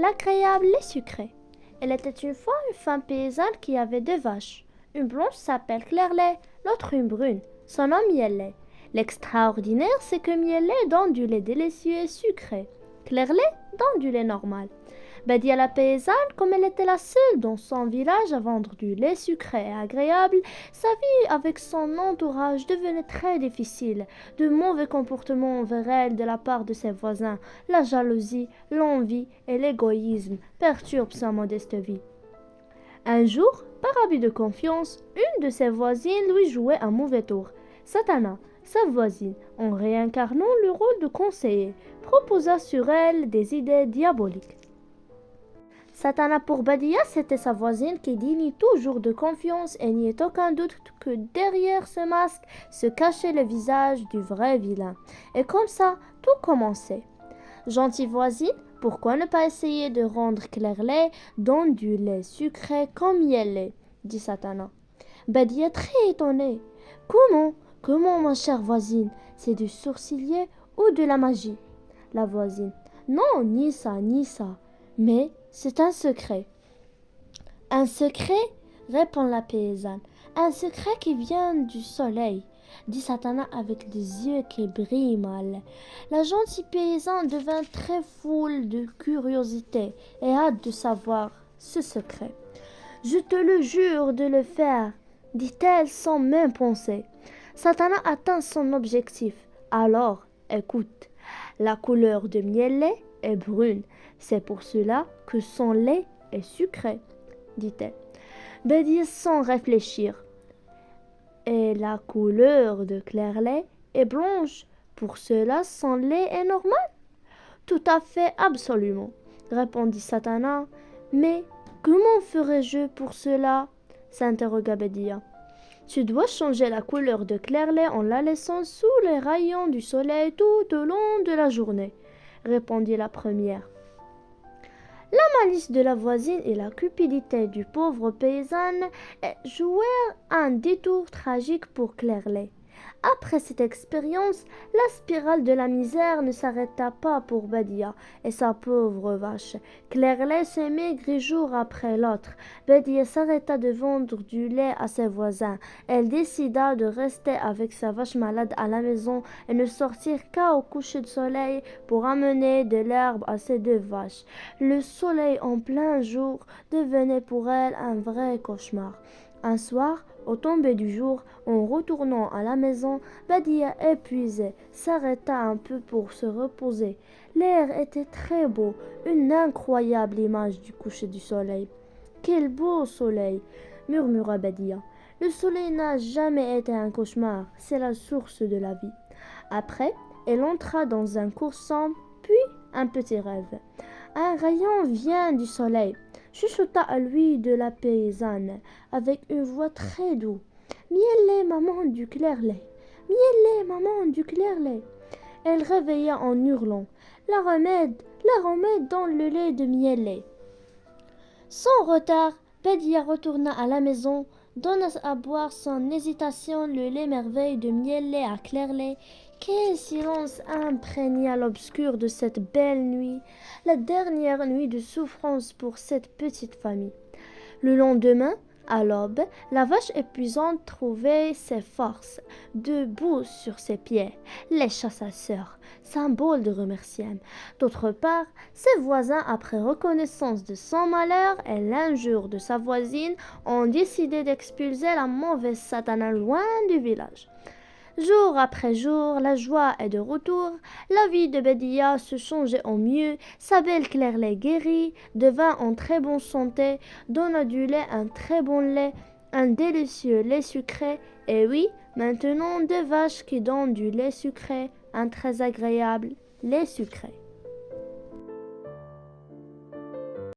L'agréable lait sucré. Elle était une fois une femme paysanne qui avait deux vaches. Une blanche s'appelle Clairlait, l'autre une brune. Son nom Miellait. L'extraordinaire, c'est que Miellait donne du lait délicieux et sucré. Clairlait donne du lait normal. Badia la paysanne, comme elle était la seule dans son village à vendre du lait sucré et agréable, sa vie avec son entourage devenait très difficile. De mauvais comportements envers elle de la part de ses voisins, la jalousie, l'envie et l'égoïsme perturbent sa modeste vie. Un jour, par abus de confiance, une de ses voisines lui jouait un mauvais tour. Satana, sa voisine, en réincarnant le rôle de conseiller, proposa sur elle des idées diaboliques. Satana pour Badia, c'était sa voisine qui dénie toujours de confiance et n'y est aucun doute que derrière ce masque se cachait le visage du vrai vilain. Et comme ça, tout commençait. Gentille voisine, pourquoi ne pas essayer de rendre Clairlait dans du lait sucré comme Miellait, dit Satana. Badia très étonnée. Comment, ma chère voisine, c'est du sourcilier ou de la magie? La voisine. Non, ni ça, ni ça. Mais c'est un secret. Un secret, répond la paysanne. Un secret qui vient du soleil, dit Satana avec des yeux qui brillent mal. La gentille paysanne devint très foule de curiosité et hâte de savoir ce secret. Je te le jure de le faire, dit-elle sans même penser. Satana atteint son objectif. Alors, écoute, la couleur de Miellait est brune. C'est pour cela que son lait est sucré, dit-elle. Badia sans réfléchir. Et la couleur de Clairlait est blanche. Pour cela, son lait est normal. Tout à fait, absolument, répondit Satana. Mais comment ferais-je pour cela? S'interrogea Badia. Tu dois changer la couleur de Clairlait en la laissant sous les rayons du soleil tout au long de la journée, répondit la première. La malice de la voisine et la cupidité du pauvre paysanne jouèrent un détour tragique pour Clairlait. Après cette expérience, la spirale de la misère ne s'arrêta pas pour Badia et sa pauvre vache. Clairlait se maigrit jour après l'autre. Badia s'arrêta de vendre du lait à ses voisins. Elle décida de rester avec sa vache malade à la maison et ne sortir qu'au coucher de soleil pour amener de l'herbe à ses deux vaches. Le soleil en plein jour devenait pour elle un vrai cauchemar. Un soir, au tomber du jour, en retournant à la maison, Badia, épuisée, s'arrêta un peu pour se reposer. L'air était très beau, une incroyable image du coucher du soleil. Quel beau soleil, murmura Badia. Le soleil n'a jamais été un cauchemar, c'est la source de la vie. Après, elle entra dans un court sombre, puis un petit rêve. Un rayon vient du soleil, chuchota à lui de la paysanne, avec une voix très douce. Miellait, maman du Clairlait. Miellait, maman du Clairlait. Elle réveilla en hurlant. La remède dans le lait de Miellait. Sans retard, Badia retourna à la maison, donna à boire sans hésitation le lait merveille de Miellait à Clairlait. Quel silence imprégna l'obscur de cette belle nuit, la dernière nuit de souffrance pour cette petite famille. Le lendemain, à l'aube, la vache épuisante trouvait ses forces, debout sur ses pieds, lécha sa sœur, symbole de remerciement. D'autre part, ses voisins, après reconnaissance de son malheur et l'injure de sa voisine, ont décidé d'expulser la mauvaise Satana loin du village. Jour après jour, la joie est de retour, la vie de Badia se changeait au mieux, sa belle Clairlait guérit, devint en très bonne santé, donna du lait, un très bon lait, un délicieux lait sucré, et oui, maintenant deux vaches qui donnent du lait sucré, un très agréable lait sucré.